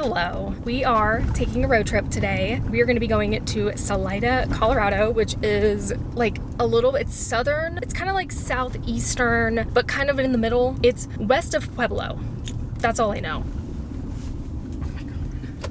Hello. We are taking a road trip today. We are going to be going to Salida, Colorado, which is like a little bit southern. It's kind of like southeastern, but kind of in the middle. It's west of Pueblo. That's all I know.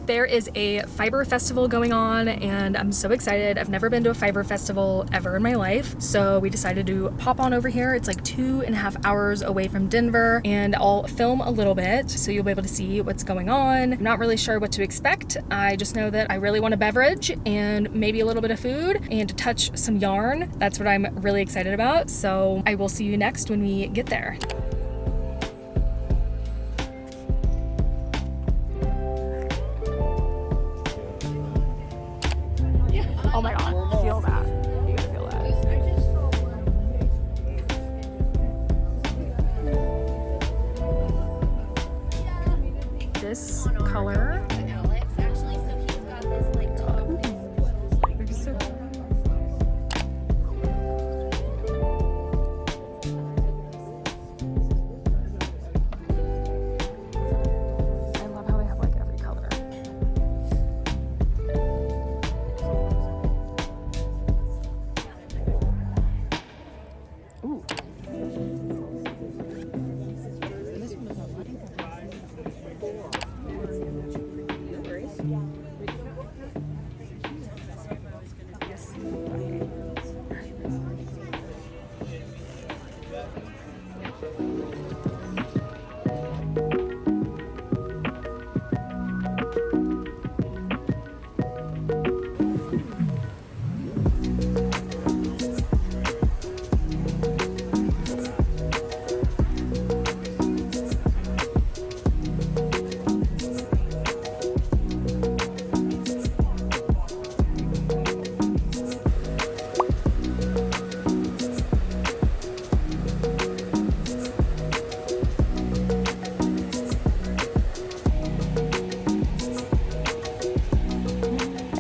There is a fiber festival going on and I'm so excited. I've never been to a fiber festival ever in my life. So we decided to pop on over here. It's like 2.5 hours away from Denver and I'll film a little bit so you'll be able to see what's going on. I'm not really sure what to expect. I just know that I really want a beverage and maybe a little bit of food and to touch some yarn. That's what I'm really excited about. So I will see you next when we get there. Oh my god, feel that. You can feel that. This color.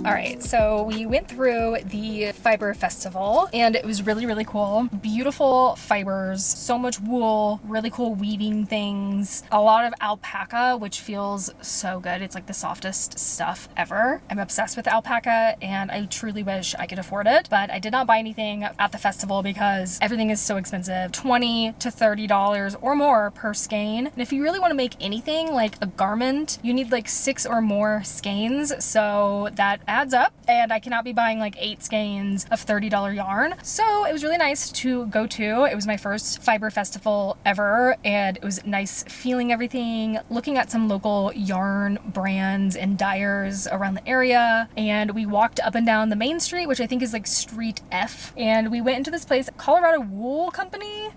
Alright, so we went through the fiber festival and it was really, really cool. Beautiful fibers, so much wool, really cool weaving things, a lot of alpaca, which feels so good. It's like the softest stuff ever. I'm obsessed with alpaca and I truly wish I could afford it, but I did not buy anything at the festival because everything is so expensive. $20 to $30 or more per skein. And if you really want to make anything like a garment, you need like 6 or more skeins. So that adds up and I cannot be buying like 8 skeins of $30 yarn. So it was really nice to go to. It was my first fiber festival ever and it was nice feeling everything, looking at some local yarn brands and dyers around the area. And we walked up and down the main street, which I think is like Street F. And we went into this place, Colorado Wool Company,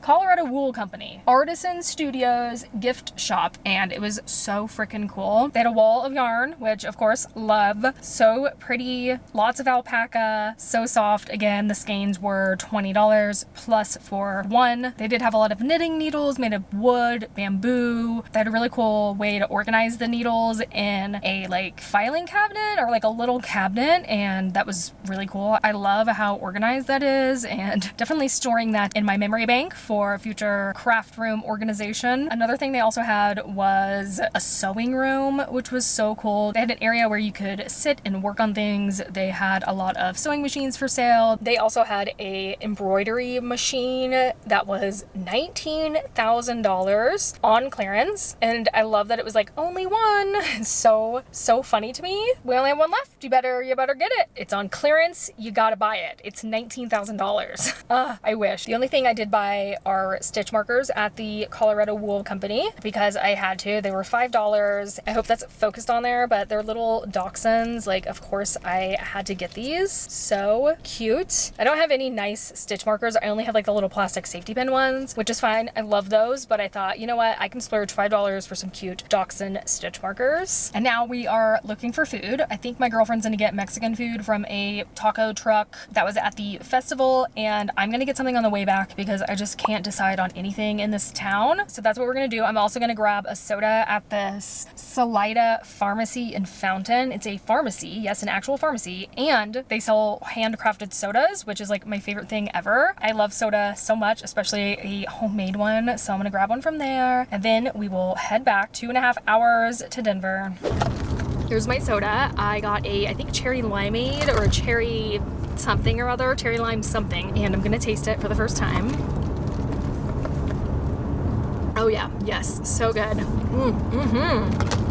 Artisan Studios gift shop. And it was so freaking cool. They had a wall of yarn, which of course love. So pretty, lots of alpaca, so soft. Again, the skeins were $20 plus for one. They did have a lot of knitting needles made of wood, bamboo. They had a really cool way to organize the needles in a like filing cabinet or like a little cabinet, and that was really cool. I love how organized that is and definitely storing that in my memory bank for future craft room organization. Another thing they also had was a sewing room, which was so cool. They had an area where you could sit and work on things. They had a lot of sewing machines for sale. They also had a embroidery machine that was $19,000 on clearance, and I love that it was like only one. So funny to me. We only have one left. You better get it. It's on clearance. You gotta buy it. It's $19,000. I wish. The only thing I did buy are stitch markers at the Colorado Wool Company because I had to. They were $5. I hope that's focused on there, but they're little dachshunds. Like, of course I had to get these. So cute. I don't have any nice stitch markers. I only have like the little plastic safety pin ones, which is fine. I love those, but I thought, you know what? I can splurge $5 for some cute dachshund stitch markers. And now we are looking for food. I think my girlfriend's gonna get Mexican food from a taco truck that was at the festival, and I'm gonna get something on the way back because I just can't decide on anything in this town. So that's what we're gonna do. I'm also gonna grab a soda at this Salida Pharmacy in Fountain. It's a pharmacy, yes, an actual pharmacy, and they sell handcrafted sodas, which is like my favorite thing ever. I love soda so much, especially a homemade one. So I'm gonna grab one from there, and then we will head back 2.5 hours to Denver. Here's my soda. I got a, I think, cherry limeade or a cherry something or other, cherry lime something, and I'm gonna taste it for the first time. Oh yeah, yes, so good.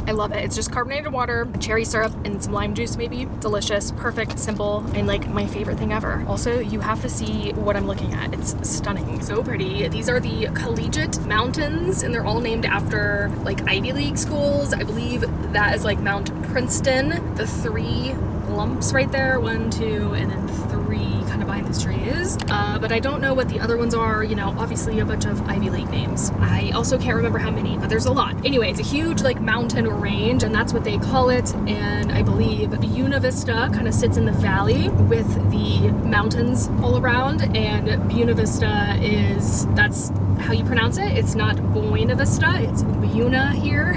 I love it. It's just carbonated water, cherry syrup, and some lime juice maybe. Delicious, perfect, simple, and like my favorite thing ever. Also, you have to see what I'm looking at. It's stunning, so pretty. These are the Collegiate Mountains, and they're all named after like Ivy League schools. I believe that is like Mount Princeton. The 3 lumps right there, 1, 2, and then 3 kind of behind these trees. But I don't know what the other ones are. You know, obviously a bunch of Ivy League names. I also can't remember how many, but there's a lot. Anyway, it's a huge like mountain range, and that's what they call it. And I believe Buena Vista kind of sits in the valley with the mountains all around, and Buena Vista is, that's how you pronounce it. It's not Buena Vista, it's Buena here.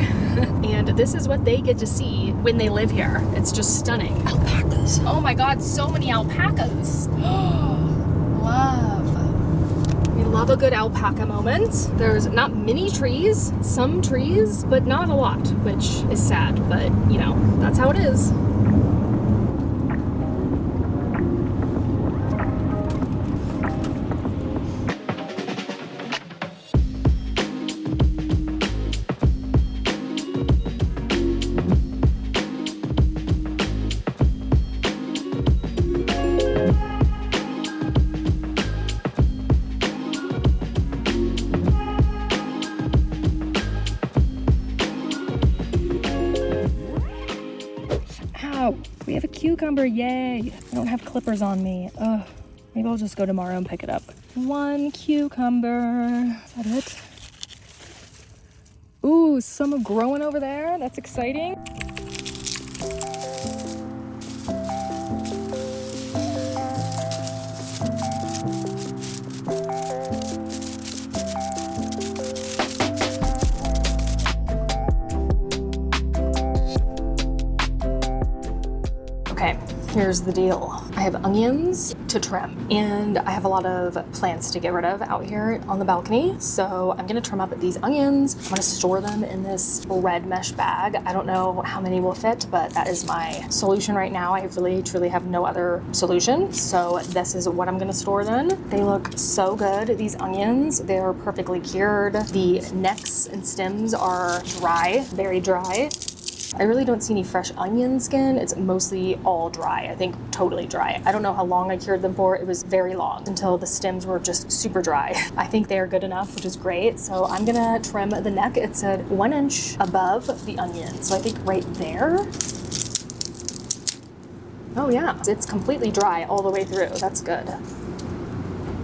And this is what they get to see when they live here. It's just stunning. Alpacas. Oh my God, so many alpacas. Love. We love a good alpaca moment. There's not many trees, some trees, but not a lot, which is sad, but you know, that's how it is. We have a cucumber, yay! I don't have clippers on me. Ugh, maybe I'll just go tomorrow and pick it up. 1 cucumber. Is that it? Ooh, some growing over there. That's exciting. Okay, here's the deal. I have onions to trim, and I have a lot of plants to get rid of out here on the balcony. So I'm gonna trim up these onions. I'm gonna store them in this red mesh bag. I don't know how many will fit, but that is my solution right now. I really, truly have no other solution. So this is what I'm gonna store them. They look so good, these onions. They're perfectly cured. The necks and stems are dry, very dry. I really don't see any fresh onion skin. It's mostly all dry. I think totally dry. I don't know how long I cured them for. It was very long until the stems were just super dry. I think they are good enough, which is great. So I'm gonna trim the neck. It said 1 inch above the onion. So I think right there. Oh yeah, it's completely dry all the way through. That's good.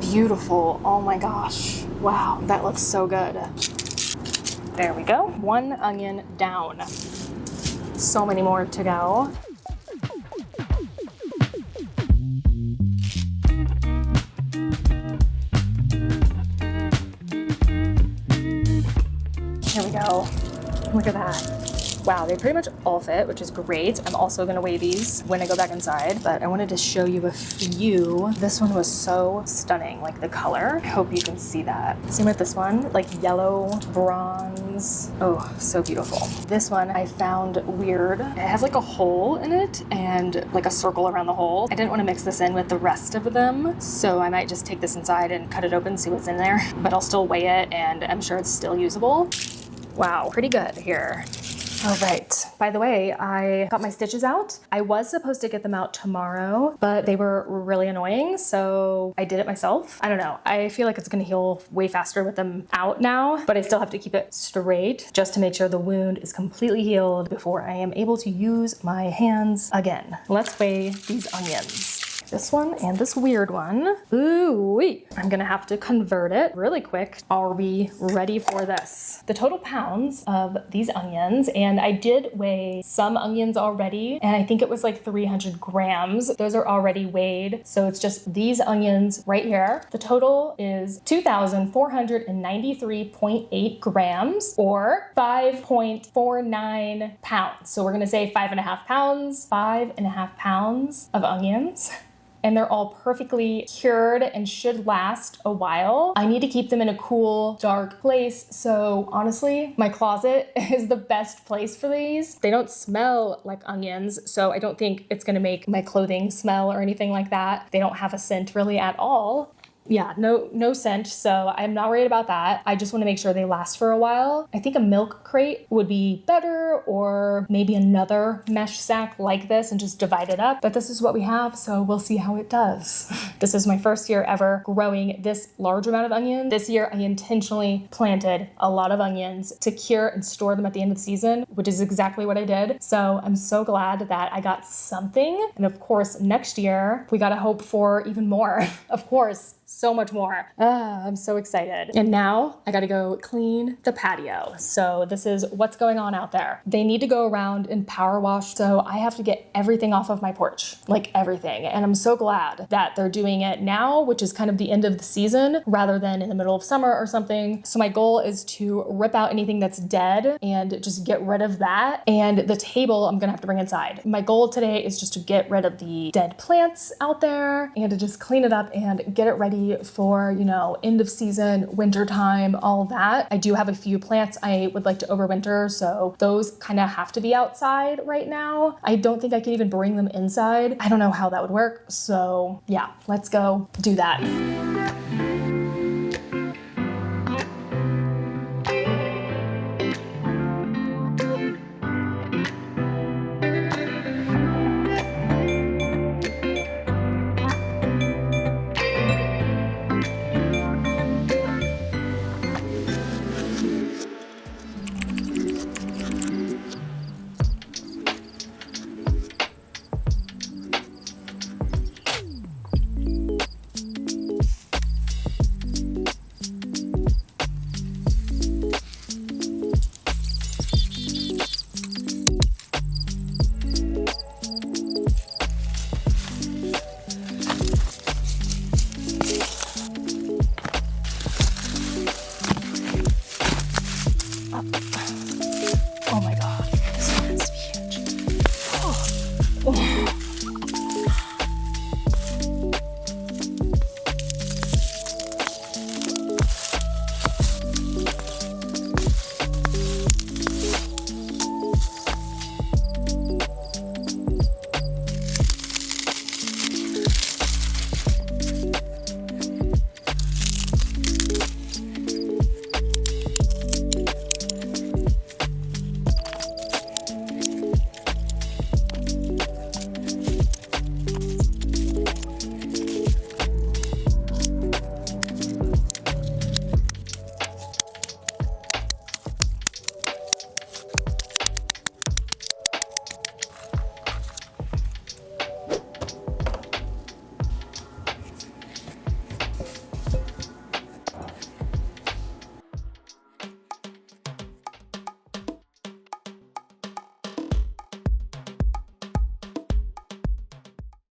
Beautiful. Oh my gosh. Wow, that looks so good. There we go. 1 onion down. So many more to go. Here we go. Look at that. Wow, they pretty much all fit, which is great. I'm also gonna weigh these when I go back inside, but I wanted to show you a few. This one was so stunning, like the color. I hope you can see that. Same with this one, like yellow, bronze. Oh, so beautiful. This one I found weird. It has like a hole in it and like a circle around the hole. I didn't want to mix this in with the rest of them, so I might just take this inside and cut it open, see what's in there, but I'll still weigh it and I'm sure it's still usable. Wow, pretty good here. All right, by the way, I got my stitches out. I was supposed to get them out tomorrow, but they were really annoying, so I did it myself. I don't know, I feel like it's gonna heal way faster with them out now, but I still have to keep it straight just to make sure the wound is completely healed before I am able to use my hands again. Let's weigh these onions. This one and this weird one. Ooh-wee. I'm gonna have to convert it really quick. Are we ready for this? The total pounds of these onions, and I did weigh some onions already, and I think it was like 300 grams. Those are already weighed, so it's just these onions right here. The total is 2,493.8 grams, or 5.49 pounds. So we're gonna say 5.5 pounds, 5.5 pounds of onions. and they're all perfectly cured and should last a while. I need to keep them in a cool, dark place. So honestly, my closet is the best place for these. They don't smell like onions, so I don't think it's gonna make my clothing smell or anything like that. They don't have a scent really at all. Yeah, no scent, so I'm not worried about that. I just want to make sure they last for a while. I think a milk crate would be better, or maybe another mesh sack like this and just divide it up. But this is what we have, so we'll see how it does. This is my first year ever growing this large amount of onions. This year I intentionally planted a lot of onions to cure and store them at the end of the season, which is exactly what I did. So I'm so glad that I got something. And of course, next year we gotta hope for even more. Of course. So much more. I'm so excited. And now I gotta go clean the patio. So this is what's going on out there. They need to go around and power wash. So I have to get everything off of my porch, like everything. And I'm so glad that they're doing it now, which is kind of the end of the season rather than in the middle of summer or something. So my goal is to rip out anything that's dead and just get rid of that. And the table I'm gonna have to bring inside. My goal today is just to get rid of the dead plants out there and to just clean it up and get it ready for, you know, end of season, winter time, all that. I do have a few plants I would like to overwinter, so those kind of have to be outside right now. I don't think I can even bring them inside. I don't know how that would work. So yeah, let's go do that.